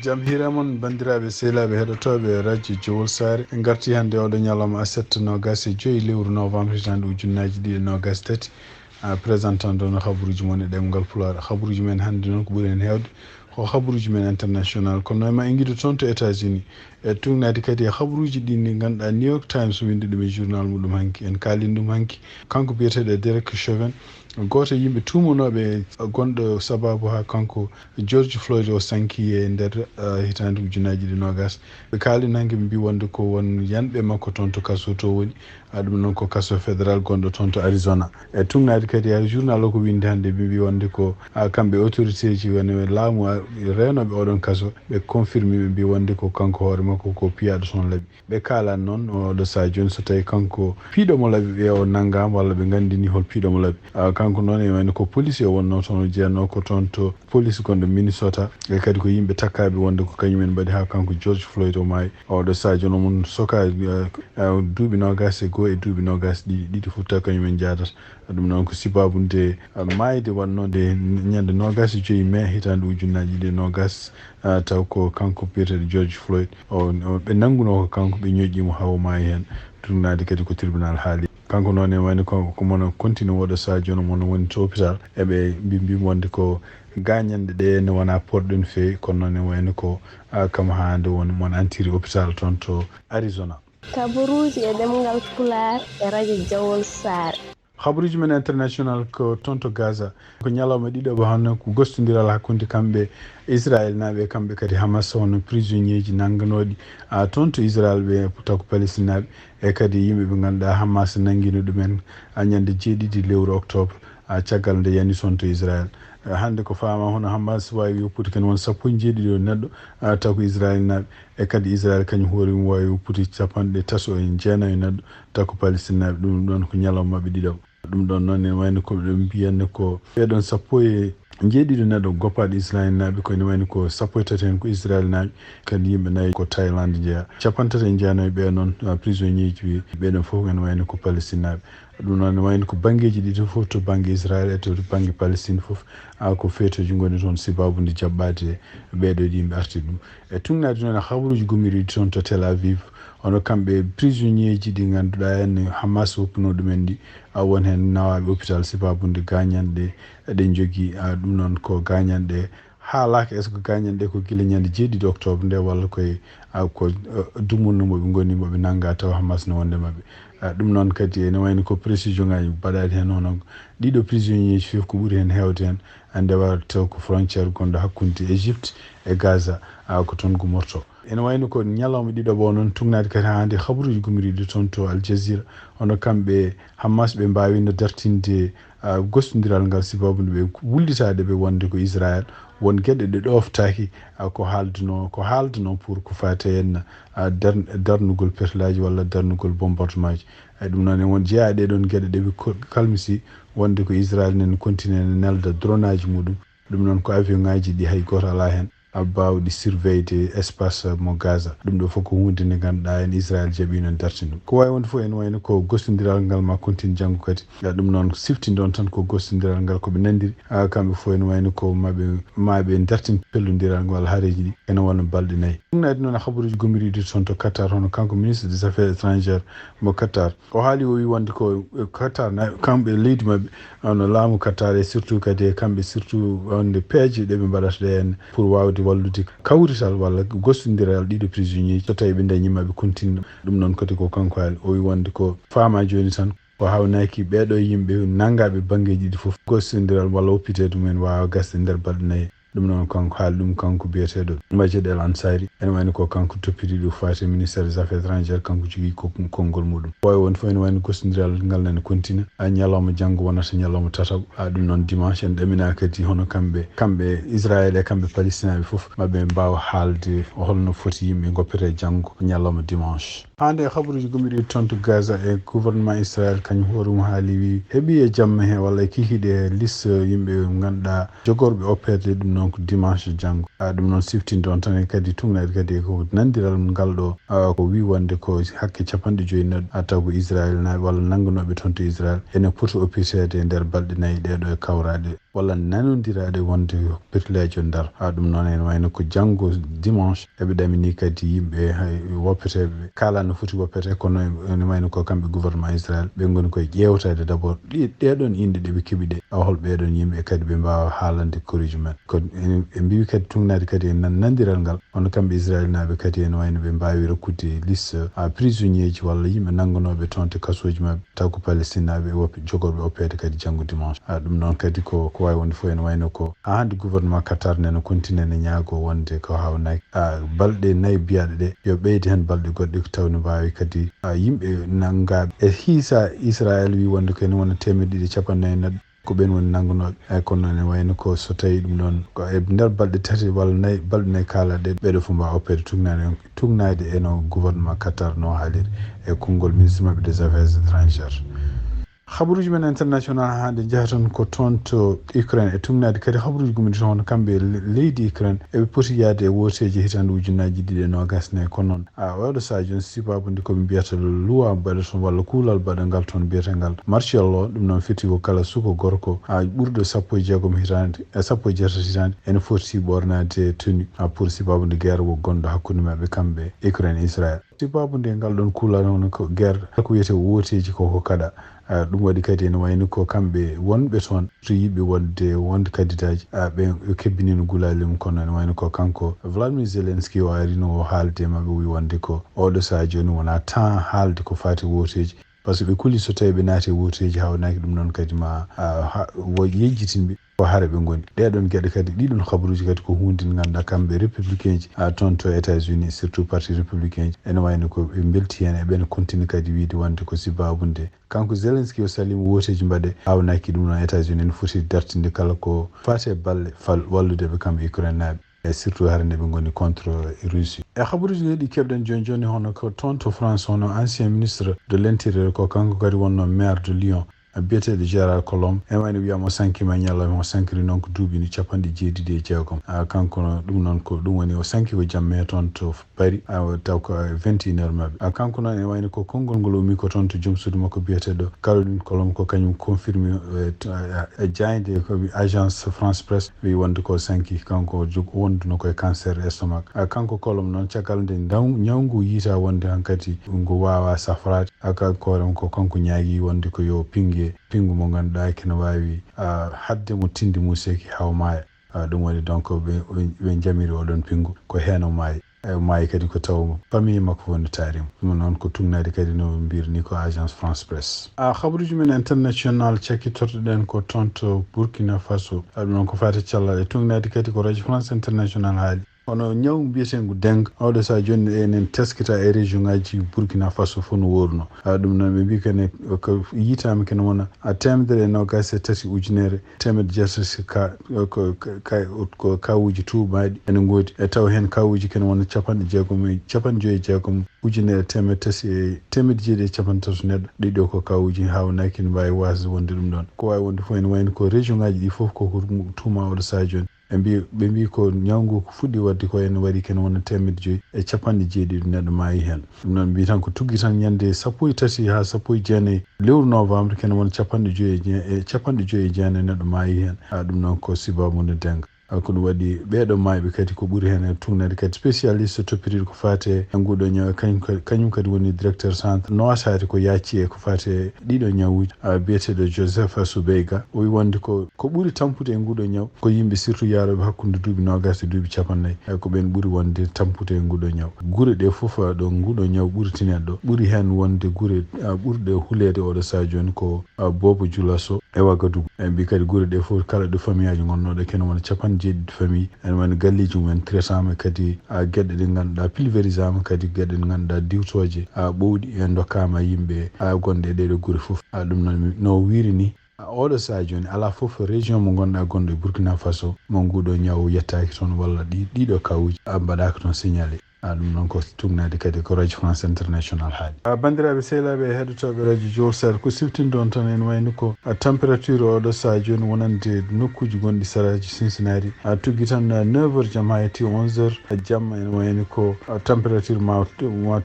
jam hiramon bandiraɓe sehlaɓe heɗotoɓe radio jowol sare en garti hannde oɗo ñalawma aset nogas e joyi lewru novembre hitande ujunnaji ɗiɗi nogas tati présentant ɗo no habaruji mon e ɗemgal pulaar habaruji men hannde noon ko ɓuuri hen hewde ko habaruji men international kono noon ma en guido toon to États-Unis e tugnadi kadi e habaruji ɗi ndi ganduɗa New York Times windi ɗum e journal muɗum hanki en kalin ɗum hanki kanko biyeteɗo Derek Chauvin goto yimɓe tumanoɓe gonɗo sababu ha kanko George Floyd o sanki e nder hitande ujunnaji ɗi nogas ɓe kalin hanki ɓe mbi wonde ko won yanɓe makko toon to kaso to woni ɗum noon ko kaso fédéral gonɗo toon to Arizona e tugnadi kadi ha journal o ko windi hannde ɓe mbi wonde ko kamɓe autorité ji woni laamu renoɓe oɗon kaso ɓe confirme ɓe mbi wonde ko kanko hoore makko ko piyaɗo toon laaɓi ɓe kalani noon oɗo sa joni so tawi kanko piiɗomo laaɓi ɓe o nanggama walla ɓe gandini hol piiɗomo laaɓi kanko noon e wayno ko police o wonno toon o jeeyatno ko toon to police gonɗo Minnesota e kadi ko yimɓe takkaɓe wonde ko kañumen mbaɗi ha kanko George Floyd o maayi oɗo sa joni omon soka duuɓi nogas e goho e duuɓi nogas ɗiɗi fof taw kañumen jadata ɗum noon ko sibabunde mayde wannode ñande nogas e joyi mai hitande ujunnaji ɗi nogas taw ko kanko biyeteɗo George Floyd ɓe nangguno ko kanko ɓe ñoƴƴimo hawo maayi hen tugnadi kadi ko tribunal haali kanko noon e wayno ko mono continue woɗo sa joni mono woni to hôpital eɓe mbimo wonde ko gañanɗe ɗe ne wona porɗo no fewi kono noon e wayno ko kam hande woni mon antiri hôpital toon to Arizona. Kabaruji e ɗemgal Pulaar e radio Jawol Sare. habaruji men international ko toon to Gaza ko ñalawma ɗiɗo hanno ko gostodiral hakkude kamɓe Israël naɓe kamɓe kadi Hamas hono prisonnier ji nangganoɗi toon to Israël ɓe taw ko Palestine naɓe e kadi yimɓe ɓe ganduɗa Hamas nanguino ɗumen ñande 7 lewru octobre caggal nde yani toon to Israël hande ko fama hono Hamas wawi woppude ken won 17 neɗɗo taw ko Israël naɓe e kadi Israël kañum hoore mum wawi woppude 39 neɗɗo taw ko Palestine naɓe ɗum ɗon ko ñalawma mabɓe ɗiɗo ɗum ɗon noon ne wayno ko ɓe mbiyanne ko ɓeɗon 17 neɗɗo goppaɗo Israël naɓe kono wayno ko 13 hen ko Israël naɓe kadi yimɓe 4 ko Thaïlande jeeya 30 jeeyanoɓe ɓe noon prisonnier ji ɓeɗon foof ene wayno ko Palestine naɓe ɗum noon ne wayno ko banggueji ɗiɗi foof to banggue Israël e to banggue Palestine foof ko feetoji goni toon sababude jaɓɓade ɓeɗo yimɓe arti ɗum e tugnadi noon habaruji gummiriɗi toon to Tel Aviv hono kamɓe prisonnier ji ɗi ganduɗa hen Hamas woppuno ɗumen ɗi won hen nawaɓe hôpital sababude gañanɗe eɗen jogui ɗum noon ko gañanɗe haalaka est ce que gañanɗe ko guila ñande 7 octobre nde walla koye ko dumunno moɓe goni moɓe nangga taw Hamas ne wonde mabɓe ɗum noon kadi ene wayno ko précision ngaji mbaɗaɗi hen hono ɗiɗo prisonnier ji fof ko ɓuuri hen hewde hen ndewa taw ko frontiére gonɗo hakkude Égypte e Gaza ko toon gumorto ene wayno ko ñalawma ɗiɗo noon tugnadi kadi hande habaruji gumiriɗi toon to Al Jazeera hono kamɓe Hamas ɓe mbawino dartinde gostodiral ngal sababude ɓe wullitade ɓe wonde ko Israël won gueɗe ɗe ɗoftaki ko haalduno pour ko fate hen darnugol perlaji walla darnugol bombardement ji ɗum noon won jeeya ɗeɗon gueɗe ɗeɓe kalmisi wonde ko Israël nen continue ne nelda drone aji muɗum ɗum noon ko avion ngaji ɗi hay goto ala hen bawɗi surveillde espace mo Gaza ɗum ɗo fof ko hunde nde ganduɗa hen Israël jaaɓino dartinde ko wawi wonde fof en wayno ko gostodiral ngal ma continue janggo kadi ɗum noon siftinde on tan ko gostodiral ngal koɓe nandiri kamɓe fof en wayno ko maɓe dartin pellodiral ngal haareji ɗi ene wonno balɗe 4 ɗumnadi noon habaruji gomiriɗi toon to Qatar hono kanko ministre des affaires étrangères mo Qatar o haali o wi wonde ko Qatar kamɓe leydi mabɓe no laamu Qatar e surtout kadi e kamɓe surtout wonde peeje ɗeɓe mbaɗata ɗe hen pour wawde wallude kawrital walla gostodiral ɗiɗo prisonnier so tawi ɓe dañimaɓe continue ɗum noon kadi ko kanko haali o wi wonde ko faama joni tan ko hawnaki ɓeɗo yimɓe nanggaɓe banggueji ɗi foof gostodiral walla woppitede mumen wawa gasde nder balɗe 4 ɗum noon kanko haali ɗum kanko biyeteɗo Majid El Ansari ene wayno ko kanko toppiti ɗo fate ministére des affaires étrangères kanko jogui ko konngol muɗum wawi won fof ene wayno gostodiral ngal nane continue ñalawma janggo wonata ñalawma tataɓo ɗum noon dimanche en ɗamina kadi hono kamɓe Israël e kamɓe Palestinaɓe foof maɓe mbawa haalde holno foti yimɓe goppete janggo ñalawma dimanche hande habaruji gomiriɗi toon to Gaza e gouvernement Israël kañum hoore mum haali wi heeɓi e jamma he walla kikiɗe e liste yimɓe ganduɗa jogorɓe oppede ɗum noon ko dimanche janggo ɗum noon siftinde on tan kadi tugnade kadi ko nandiral ngal ɗo ko wi wonde ko hakke 50 neɗɗo taw ko Israël naɓe walla nangganoɓe toon to Israël ene poti oppitede e nder balɗe 4 ɗeɗo e kawraɗe walla nanondirade wonde perlejo ndar ɗum noon en wayno ko janngo dimanche eɓe ɗamini kadi yimɓe woppeteɓe kala no foti woppete kono ene wayno ko kamɓe gouvernement israel ɓe goni koye ƴewtade d' abord ɗeɗon inde ɗeɓe keeɓi ɗe hol ɓeɗon yimɓe kadi ɓe mbawa haalande koriji men ko ɓe mbiwi kadi tugnade kadi e nandiral ngal hono kamɓe israel naɓe kadi ene wayno ɓe mbawi rokkude liste prisonnier ji walla yimɓe nangganoɓe toon te kasoji mabɓe taw ko palestine naɓe jogoɓe oppede kadi janggo dimanche ɗum noon kadi ko wawi wonde fof ene wayno ko hande gouvernement qatar nene continue ne ñaago wonde ko hawnaki balɗe 4 biyaɗe ɗe yo ɓeyde hen balɗe goɗɗe taw ne mbawi kadi yimɓe nanggaɓe e hiisa israel wi wonde ko ene wona 250 neɗɗo ko ɓen woni nangganoɓe kono noon ne wayno ko so tawi ɗum ɗon ko e nder balɗe 3 walla 4 balɗe 4 kalaɗe ɓeɗo fof mbawa oppede tugnade eno gouvernement qatar no haaliri e konngol ministre mabɓe des affaires étrangères. habaruji men international hande jahatan ko toon to Ukraine e tugnade kadi habaruji gumide toon kamɓe leydi Ukraine eɓe poti yaade e woteji hitande ujunaji 2024 kono noon oɗo saha joni sibabude koɓe mbiyata loi mbaɗa toon walla kuulal baɗangal toon biyetengal martial law ɗum noon fiti ko kala suko gorko ɓurɗo 16 hitande 17 hitande ene foti ɓornade tenue pour sibabude guerre wo gonɗo hakkude mabɓe kamɓe Ukraine e Israel sibabude ngal ɗon kuulal hono ko guerre ko wiyete woteji koko kaɗa ɗum waɗi kadi ene wayno ko kamɓe wonɓe toon to yiɓe wonde candidat ɓe kebbinino gulali mum kono ene wayno ko kanko Vladimir Zelensky o arino o haalde mabɓe wi wonde ko oɗo saha joni wona temps haalde ko fati woteji par ce que ɓe kuuli so tawi ɓe naati woteji hawnaki ɗum noon kadi ma yejjitinɓe ko haara ɓe goni ɗeɗon gueɗe kadi ɗiɗon habaruji kadi ko hunde nde ganduɗa kamɓe républicain ji toon to États-Unis surtout parti républicain ji ene wayno ko ɓe belti hen eɓene continue kadi wiide wonde ko sibabude kanko Zelensky o salima woteji mbaɗe hawnaki ɗum noon États-Unis ne foti dartinde kala ko fate balle walludeɓe kamɓe Ukraine naɓe e surtout harande ɓe goni contre Russie e habaruji ɗi keɓɗen joni hono ko toon to France hono ancien ministre de l' intérieur ko kanko kadi wonno maire de Lyon biyeteɗo Gérard Collomb en wayno wiyama o sankima ñalawma o sankiri noon ko duuɓi 76 kanko ɗum noon ko ɗum woni o sanki ko jamme toon to Paris taw ko 21 heures mabɓe kanko noon en wayno ko konngol ngol umi ko toon to joom suudu makko biyeteɗo Caroline Collomb ko kañum confirmé jayde ko agence France Presse wi wonde ko sanki kanko wonduno koye cancer estomac kanko Collomb noon caggal nde ñawngu yiita wonde hankkadi ngo wawa safrade kanko ko kanko ñaagui wonde ko yo pingu mo ganduɗa kene wawi hadde mo tinde museki haw maaya ɗum waɗi donc ɓe jamiri oɗon pingu ko hen o maayi kadi ko taw famille makko woni taarima ɗum noon ko tugnade kadi no mbirni ko agence France Presse habaruji men international cakkittorɗoɗen ko toon to Burkina Faso ɗum noon ko fati cellal e tugnade kadi ko radio France international haali hono ñaw mbiyetengu deng oɗo saha joni enen teskita e région ngaji Burkina Faso fof no worno ɗum noon ɓe mbi kene ko yitama kene wona 123 ujunere 100 ko kawuji tuubaɗi ene goodi e taw hen kawuji kene wona 56 ujunere 750 neɗɗo ɗiɗo ko kawuji hawnaki ne mbawi wasde wonde ɗum ɗon ko wawi wonde fof ene wayno ko région ngaji ɗi foof koko tuma oɗo saha joni ɓe mbi ko ñawngu ko fuɗɗi wadde ko en waɗi kene wona 500 e 70 neɗɗo maayi hen ɗum noon mbi tan ko tugui tan ñande 13 ha 19 lewru novembre kene wona 59 neɗɗo maayi hen ɗum noon ko sibabude denga ko ɗum waɗi ɓeɗo mayɓe kadi ko ɓuuri hen e tugnade kadi spécialiste toppitiɗo ko fate e nguɗo ñaw kañum kadi woni directeur centre nowatade ko yacci e ko fate ɗiɗo ñawuji biyeteɗo Joseph Soubeyga o wi wonde ko ɓuuri tampude e nguɗo ñaw ko yimɓe surtout yaroɓe hakkude duuɓi 20 e duuɓi 50 ko ɓen ɓuuri wonde tampude e nguɗo ñaw guure ɗe foof ɗo nguɗo ñaw ɓuuri tinede ɗo ɓuuri hen wonde guure ɓurɗe hulede oɗo saha joni ko Bobo Dioulasso e Ouagadougou e mbi kadi guure ɗe foof kala ɗo famille aji gonnoɗo kene wona 70 famille ene woni galleji mumen traitama kadi gueɗe ɗe ganduɗa pulvérisama kadi gueɗe ɗe ganduɗa diwtoje ɓowɗi e dokkama yimɓe gonɗe e ɗeɗo guure foof ɗum noon no wirini oɗo saha joni ala foof région mo gonɗa gonɗo e Burkina Faso mo nguɗo ñaw yettaki toon walla ɗiɗo kawuji mbaɗaka toon signalé ɗum noon ko tugnade kadi ko radio france international haali bandiraɓe sehlaɓe e heɗotoɓe radio jolsar ko siftinde on tan en wayni ko température oɗo saha joni wonande nokkuji gonɗi saraji Cincinnati tugui tan 9h jaam ha yetti 11h jamma en wayni ko température ma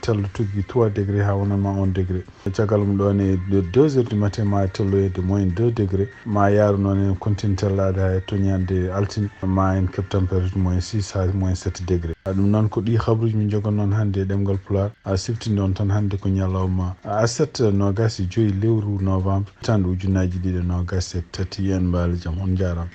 tello tugui 3 degré ha wonanma 1 degré caggal mum ɗon e 2h du matin ma telloyede moins 2 degré ma yaaru noon en continue tellade ha to ñande altine ma en keeb température moins 6 ha moins 7 degré ɗum noon ko ɗi habruji min jogon noon hannde e ɗemgal pular siftinde on tan hannde ko ñalawma aset nogas e joyi lewru novembre tande ujunnaji ɗiɗi nogas e tati yen mbaali jaam on jarama.